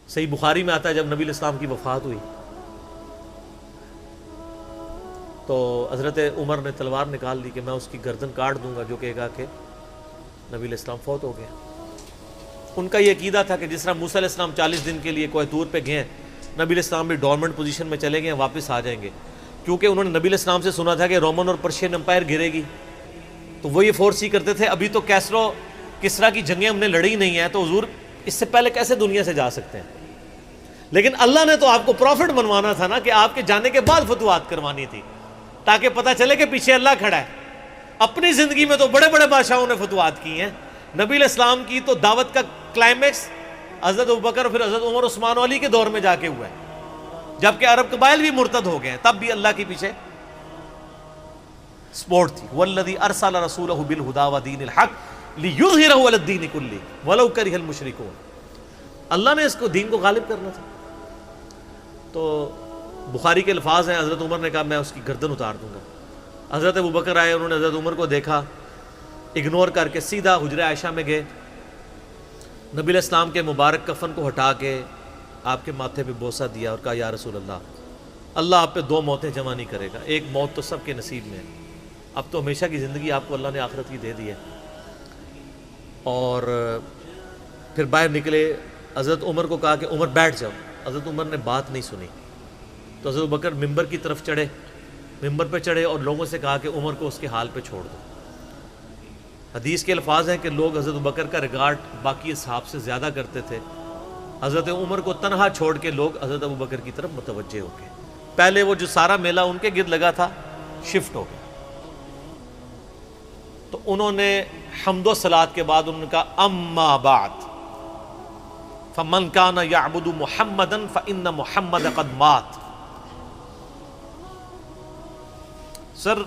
صحیح بخاری میں آتا ہے جب نبی علیہ السلام کی وفات ہوئی تو حضرت عمر نے تلوار نکال لی کہ میں اس کی گردن کاٹ دوں گا جو کہے گا کہ نبی علیہ السلام فوت ہو گیا۔ ان کا یہ عقیدہ تھا کہ جس طرح موسیٰ علیہ السلام 40 دن کے لیے کوہ طور پہ گئے، نبی علیہ السلام بھی ڈورمنٹ پوزیشن میں چلے گئے، واپس آ جائیں گے، کیونکہ انہوں نے نبی علیہ السلام سے سنا تھا کہ رومن اور پرشین امپائر گرے گی، تو وہ یہ فورس ہی کرتے تھے ابھی تو کیسرو کسرا کی جنگیں ہم نے لڑی نہیں ہیں، تو حضور اس سے پہلے کیسے دنیا سے جا سکتے ہیں؟ لیکن اللہ نے تو آپ کو پروفٹ بنوانا تھا نا، کہ آپ کے جانے کے بعد فتوحات کروانی تھی، تاکہ پتہ چلے کہ پیچھے اللہ کھڑا ہے۔ اپنی زندگی میں تو بڑے بڑے بادشاہوں نے فتوحات کی ہیں، نبی علیہ السلام کی تو دعوت کا کلائمیکس حضرت ابوبکر اور پھر حضرت عمر عثمان و علی کے دور میں جا کے ہوا ہے، جبکہ عرب قبائل بھی مرتد ہو گئے ہیں، تب بھی اللہ کے پیچھے سپورٹ تھی۔ والذی ارسل رسولہ بالہدی ودین الحق لیظہرہ علی الدین کلہ ولو کرہ المشرکون، اللہ نے اس کو دین کو غالب کرنا تھا۔ تو بخاری کے الفاظ ہیں، حضرت عمر نے کہا میں اس کی گردن اتار دوں گا۔ حضرت ابوبکر آئے، انہوں نے حضرت عمر کو دیکھا، اگنور کر کے سیدھا حجرہ عائشہ میں گئے، نبی علیہ السلام کے مبارک کفن کو ہٹا کے آپ کے ماتھے پہ بوسہ دیا اور کہا یا رسول اللہ آپ پہ 2 موتیں جمع نہیں کرے گا، ایک موت تو سب کے نصیب میں ہے، اب تو ہمیشہ کی زندگی آپ کو اللہ نے آخرت کی دے دی ہے۔ اور پھر باہر نکلے، حضرت عمر کو کہا کہ عمر بیٹھ جاؤ، حضرت عمر نے بات نہیں سنی، تو حضرت بکر ممبر کی طرف چڑھے، ممبر پہ چڑھے اور لوگوں سے کہا کہ عمر کو اس کے حال پہ چھوڑ دو۔ حدیث کے الفاظ ہیں کہ لوگ حضرت بکر کا ریگارڈ باقی اصحاب سے زیادہ کرتے تھے، حضرت عمر کو تنہا چھوڑ کے لوگ حضرت ابو بکر کی طرف متوجہ ہو گئے۔ پہلے وہ جو سارا میلہ ان کے گرد لگا تھا شفٹ ہو گیا، تو انہوں نے حمد و صلات کے بعد انہوں نے کہا اما بعد فمن کان یعبد محمدا فإن محمد قد مات۔ سر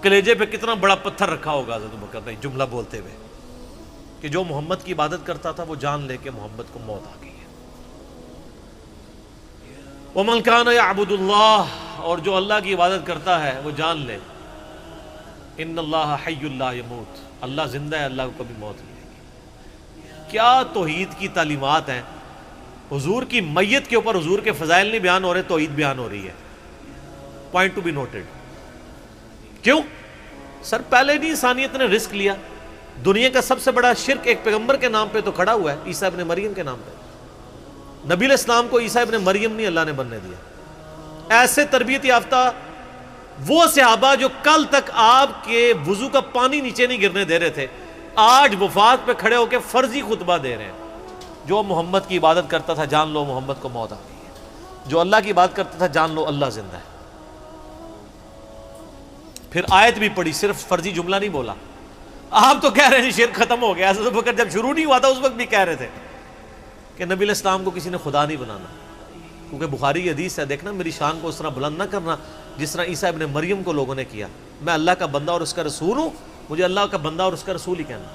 کلیجے پہ کتنا بڑا پتھر رکھا ہوگا حضرت بکر نے جملہ بولتے ہوئے کہ جو محمد کی عبادت کرتا تھا وہ جان لے کہ محمد کو موت آ گئی ہے۔ ومن کان یعبد اللہ، اور جو اللہ کی عبادت کرتا ہے وہ جان لے ان اللہ حی لا یموت، اللہ زندہ ہے، اللہ کو کبھی موت نہیں آئے گی۔ کیا توحید کی تعلیمات ہیں! حضور کی میت کے اوپر حضور کے فضائل نہیں بیان ہو رہے، توحید بیان ہو رہی ہے۔ Point to be noted. کیوں؟ سر پہلے نہیں انسانیت نے رسک لیا، دنیا کا سب سے بڑا شرک ایک پیغمبر کے نام پہ تو کھڑا ہوا ہے، عیسیٰ ابن مریم کے نام پہ۔ نبی علیہ السلام کو عیسیٰ ابن مریم نہیں اللہ نے بننے دیا۔ ایسے تربیت یافتہ وہ صحابہ جو کل تک آپ کے وضو کا پانی نیچے نہیں گرنے دے رہے تھے، آج وفات پہ کھڑے ہو کے فرضی خطبہ دے رہے ہیں۔ جو محمد کی عبادت کرتا تھا جان لو محمد کو موت آ گئی ہے، جو اللہ کی عبادت کرتا تھا جان لو اللہ زندہ ہے۔ پھر آیت بھی پڑھی، صرف فرضی جملہ نہیں بولا۔ آپ تو کہہ رہے ہیں شرک ختم ہو گیا، حضرت بکر جب شروع نہیں ہوا تھا اس وقت بھی کہہ رہے تھے کہ نبی علیہ السلام کو کسی نے خدا نہیں بنانا، کیونکہ بخاری کی حدیث ہے، دیکھنا میری شان کو اس طرح بلند نہ کرنا جس طرح عیسیٰ ابن مریم کو لوگوں نے کیا۔ میں اللہ کا بندہ اور اس کا رسول ہوں، مجھے اللہ کا بندہ اور اس کا رسول ہی کہنا۔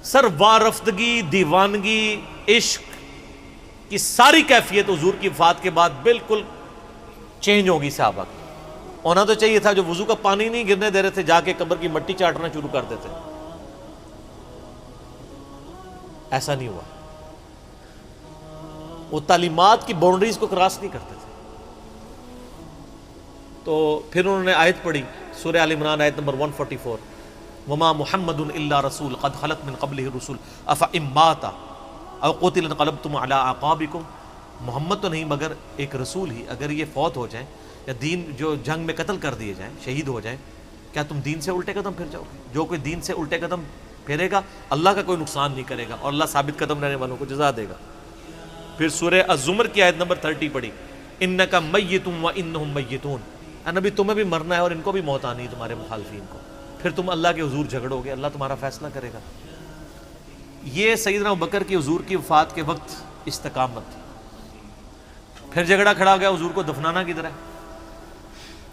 سر وارفتگی، دیوانگی، عشق کی ساری کیفیت حضور کی وفات کے بعد بالکل چینج ہوگی صحابہ کی۔ ہونا تو چاہیے تھا جو وضو کا پانی نہیں گرنے دے رہے تھے جا کے قبر کی مٹی چاٹنا شروع کر دیتے، ایسا نہیں ہوا۔ وہ تعلیمات کی باؤنڈریز کو کراس نہیں کرتے تھے۔ تو پھر انہوں نے آیت پڑھی، سورہ آل عمران آیت نمبر 144، وما محمد الا رسول قد خلت من قبلہ الرسل افإن مات او قتل انقلبتم علی اعقابکم۔ محمد تو نہیں مگر ایک رسول ہی، اگر یہ فوت ہو جائیں یا دین جو جنگ میں قتل کر دیے جائیں، شہید ہو جائیں، کیا تم دین سے الٹے قدم پھر جاؤ گے؟ جو کوئی دین سے الٹے قدم پھیرے گا اللہ کا کوئی نقصان نہیں کرے گا اور اللہ ثابت قدم رہنے والوں کو جزا دے گا۔ پھر سورہ الزمر کی آیت نمبر 30 پڑھی، انک میت وانہم میتون۔ اے نبی تمہیں بھی مرنا ہے اور ان کو بھی موت آنی ہے، تمہارے مخالفین کو، پھر تم اللہ کے حضور جھگڑو گے، اللہ تمہارا فیصلہ کرے گا۔ یہ سیدنا ابوبکر کی حضور کی وفات کے وقت استقامت تھی۔ پھر جھگڑا کھڑا ہو گیا حضور کو دفنانا کدھر ہے؟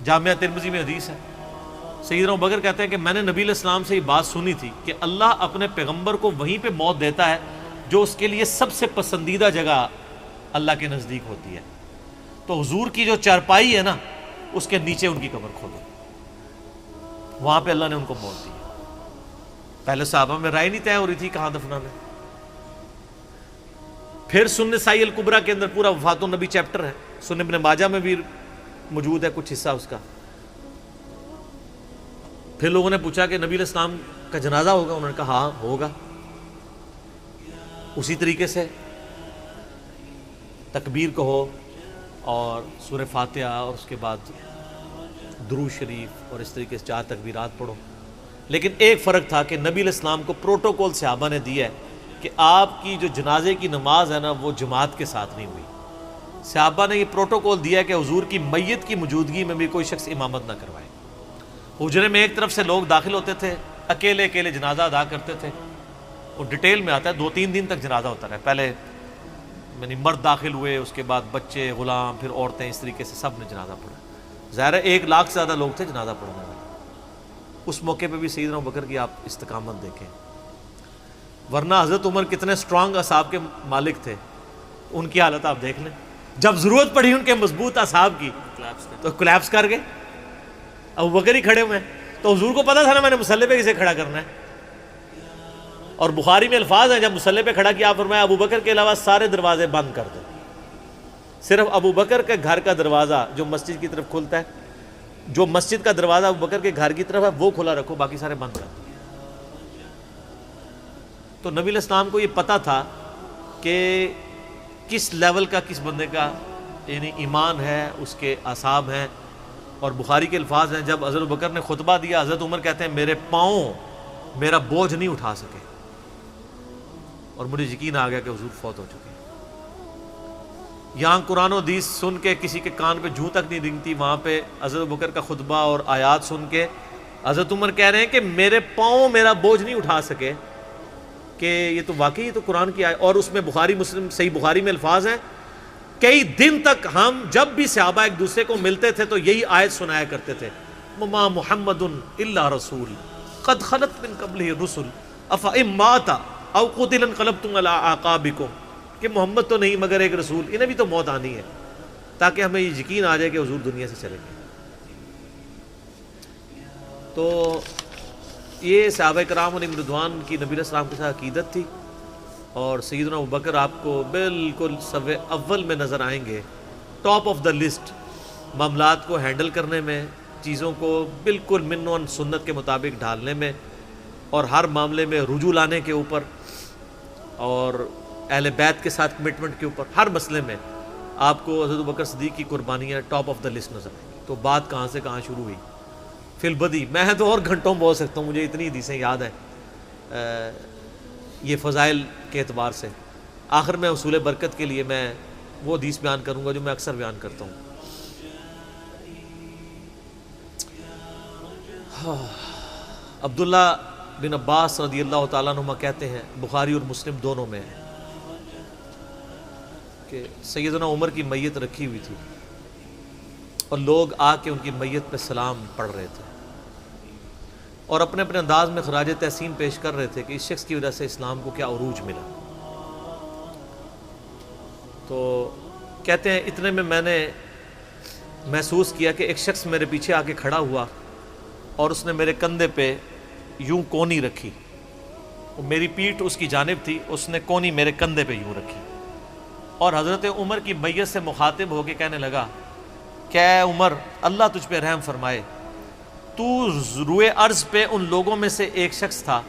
جامعہ ترمذی میں حدیث ہے، سیدنا ابوبکر کہتے ہیں کہ میں نے نبی علیہ السلام سے یہ بات سنی تھی کہ اللہ اپنے پیغمبر کو وہیں پہ موت دیتا ہے جو اس کے لیے سب سے پسندیدہ جگہ اللہ کے نزدیک ہوتی ہے۔ تو حضور کی جو چارپائی ہے نا اس کے نیچے ان کی قبر کھودو، وہاں پہ اللہ نے ان کو موت دی۔ پہلے صحابہ میں رائے نہیں طے ہو رہی تھی کہاں دفنانا ہے۔ پھر سنن نسائی الکبریٰ کے اندر پورا وفات النبی چیپٹر ہے، سنن ابن ماجہ میں بھی موجود ہے کچھ حصہ اس کا۔ پھر لوگوں نے پوچھا کہ نبی علیہ السلام کا جنازہ ہوگا؟ انہوں نے کہا ہاں ہوگا۔ اسی طریقے سے تکبیر کہو اور سورہ فاتحہ اور اس کے بعد درود شریف اور اس طریقے سے 4 تکبیرات پڑھو۔ لیکن ایک فرق تھا کہ نبی علیہ السلام کو پروٹوکول صحابہ نے دیا ہے کہ آپ کی جو جنازے کی نماز ہے نا وہ جماعت کے ساتھ نہیں ہوئی۔ صحابہ نے یہ پروٹوکول دیا کہ حضور کی میت کی موجودگی میں بھی کوئی شخص امامت نہ کروائے۔ حجرے میں ایک طرف سے لوگ داخل ہوتے تھے، اکیلے اکیلے جنازہ ادا کرتے تھے، اور ڈیٹیل میں آتا ہے 2-3 دن تک جنازہ ہوتا رہا۔ پہلے یعنی مرد داخل ہوئے، اس کے بعد بچے، غلام، پھر عورتیں، اس طریقے سے سب نے جنازہ پڑھا۔ ظاہر ہے 1 لاکھ سے زیادہ لوگ تھے جنازہ پڑھنے والے۔ اس موقع پہ بھی سیدنا ابوبکر کی آپ استقامت دیکھیں، ورنہ حضرت عمر کتنے سٹرانگ اصحاب کے مالک تھے، ان کی حالت آپ دیکھ لیں۔ جب ضرورت پڑی ان کے مضبوط اصحاب کی تو کولیپس کر گئے۔ ابوبکر ہی کھڑے ہوئے ہیں، تو حضور کو پتا تھا نا میں نے مصلی پہ کسے کھڑا کرنا ہے۔ اور بخاری میں الفاظ ہیں، جب مصلی پہ کھڑا کیا فرمایا ابوبکر کے علاوہ سارے دروازے بند کر دو، صرف ابوبکر کے گھر کا دروازہ جو مسجد کی طرف کھلتا ہے، جو مسجد کا دروازہ ابوبکر کے گھر کی طرف ہے وہ کھلا رکھو، باقی سارے بند کر دو۔ تو نبی علیہ السلام کو یہ پتا تھا کہ کس لیول کا کس بندے کا یعنی ایمان ہے، اس کے اعصاب ہیں۔ اور بخاری کے الفاظ ہیں، جب حضرت ابوبکر نے خطبہ دیا، حضرت عمر کہتے ہیں میرے پاؤں میرا بوجھ نہیں اٹھا سکے، اور مجھے یقین آ گیا کہ حضور فوت ہو چکے۔ یہاں قرآن و حدیث سن کے کسی کے کان پہ جوں تک نہیں رنگتی، وہاں پہ حضرت ابوبکر کا خطبہ اور آیات سن کے حضرت عمر کہہ رہے ہیں کہ میرے پاؤں میرا بوجھ نہیں اٹھا سکے، کہ یہ تو واقعی تو قرآن کی آیت۔ اور اس میں بخاری مسلم صحیح بخاری میں الفاظ ہیں، کئی دن تک ہم جب بھی صحابہ ایک دوسرے کو ملتے تھے تو یہی آیت سنایا کرتے تھے، وما محمد الا رسول قد خلت من قبلہ الرسل افئن مات او قتل انقلبتم علی اعقابکم، کہ محمد تو نہیں مگر ایک رسول، انہیں بھی تو موت آنی ہے، تاکہ ہمیں یہ یقین آ جائے کہ حضور دنیا سے چلے گئے۔ تو یہ صحابہ کرام علیہم رضوان کی نبی علیہ السلام کے ساتھ عقیدت تھی۔ اور سیدنا ابوبکر آپ کو بالکل صف اول میں نظر آئیں گے، ٹاپ آف دا لسٹ، معاملات کو ہینڈل کرنے میں، چیزوں کو بالکل من و سنت کے مطابق ڈھالنے میں، اور ہر معاملے میں رجوع لانے کے اوپر، اور اہل بیت کے ساتھ کمٹمنٹ کے اوپر، ہر مسئلے میں آپ کو حضرت ابوبکر صدیق کی قربانیاں ٹاپ آف دا لسٹ نظر آئیں گی۔ تو بات کہاں سے کہاں شروع ہوئی، فی البدی میں تو اور گھنٹوں بول سکتا ہوں، مجھے اتنی حدیثیں یاد ہیں یہ فضائل کے اعتبار سے۔ آخر میں اصول برکت کے لیے میں وہ حدیث بیان کروں گا جو میں اکثر بیان کرتا ہوں۔ عبداللہ بن عباس رضی اللہ تعالیٰ عنہما کہتے ہیں، بخاری اور مسلم دونوں میں ہے، کہ سیدنا عمر کی میت رکھی ہوئی تھی اور لوگ آ کے ان کی میت پہ سلام پڑھ رہے تھے، اور اپنے اپنے انداز میں خراج تحسین پیش کر رہے تھے کہ اس شخص کی وجہ سے اسلام کو کیا عروج ملا۔ تو کہتے ہیں اتنے میں میں نے محسوس کیا کہ ایک شخص میرے پیچھے آ کے کھڑا ہوا اور اس نے میرے کندھے پہ یوں کونی رکھی، میری پیٹھ اس کی جانب تھی، اس نے کونی میرے کندھے پہ یوں رکھی، اور حضرت عمر کی میت سے مخاطب ہو کے کہنے لگا کہ اے عمر اللہ تجھ پہ رحم فرمائے، تو روئے ارض پہ ان لوگوں میں سے ایک شخص تھا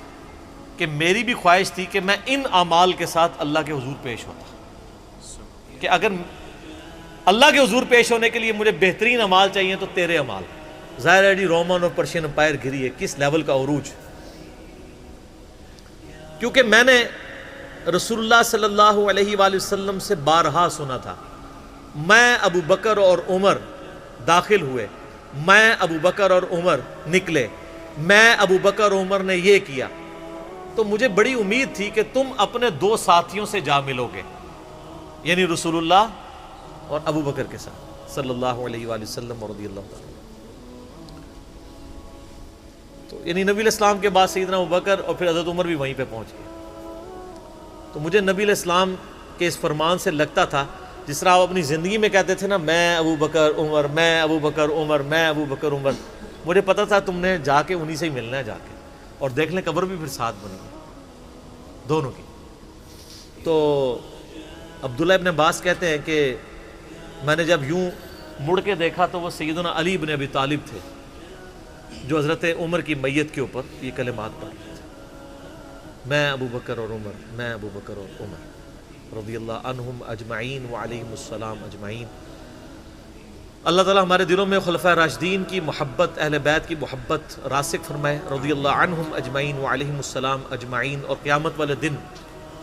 کہ میری بھی خواہش تھی کہ میں ان اعمال کے ساتھ اللہ کے حضور پیش ہوتا، کہ اگر اللہ کے حضور پیش ہونے کے لیے مجھے بہترین اعمال چاہیے تو تیرے اعمال۔ ظاہر ہے جی رومن اور پرشین امپائر گھری ہے، کس لیول کا عروج، کیونکہ میں نے رسول اللہ صلی اللہ علیہ وآلہ وسلم سے بارہا سنا تھا، میں ابو بکر اور عمر داخل ہوئے، میں ابو بکر اور عمر نکلے، میں ابو بکر اور عمر نے یہ کیا، تو مجھے بڑی امید تھی کہ تم اپنے 2 ساتھیوں سے جا ملو گے، یعنی رسول اللہ اور ابو بکر کے ساتھ صلی اللہ علیہ وآلہ وسلم اور رضی اللہ تعالیٰ۔ تو یعنی نبی علیہ السلام کے بعد سیدنا ابو بکر اور پھر حضرت عمر بھی وہیں پہ پہنچ گئے۔ تو مجھے نبی علیہ السلام کے اس فرمان سے لگتا تھا جس طرح آپ اپنی زندگی میں کہتے تھے نا، میں ابو بکر عمر، میں ابو بکر عمر، میں ابو بکر عمر، مجھے پتا تھا تم نے جا کے انہی سے ہی ملنا ہے جا کے، اور دیکھ لیں قبر بھی پھر ساتھ بنی دونوں کی۔ تو عبداللہ ابن عباس کہتے ہیں کہ میں نے جب یوں مڑ کے دیکھا تو وہ سیدنا علی بن ابی طالب تھے جو حضرت عمر کی میت کے اوپر یہ کلمات پڑھ رہے تھے، میں ابو بکر اور عمر، میں ابو بکر اور عمر رضی اللہ عنہم اجمعین وعلیہم السلام اجمعین۔ اللہ تعالیٰ ہمارے دلوں میں خلفائے راشدین کی محبت، اہل بیت کی محبت راسخ فرمائے رضی اللہ عنہم اجمعین وعلیہم السلام اجمعین، اور قیامت والے دن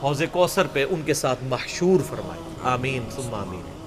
حوض کوثر پہ ان کے ساتھ محشور فرمائے، آمین ثم آمین۔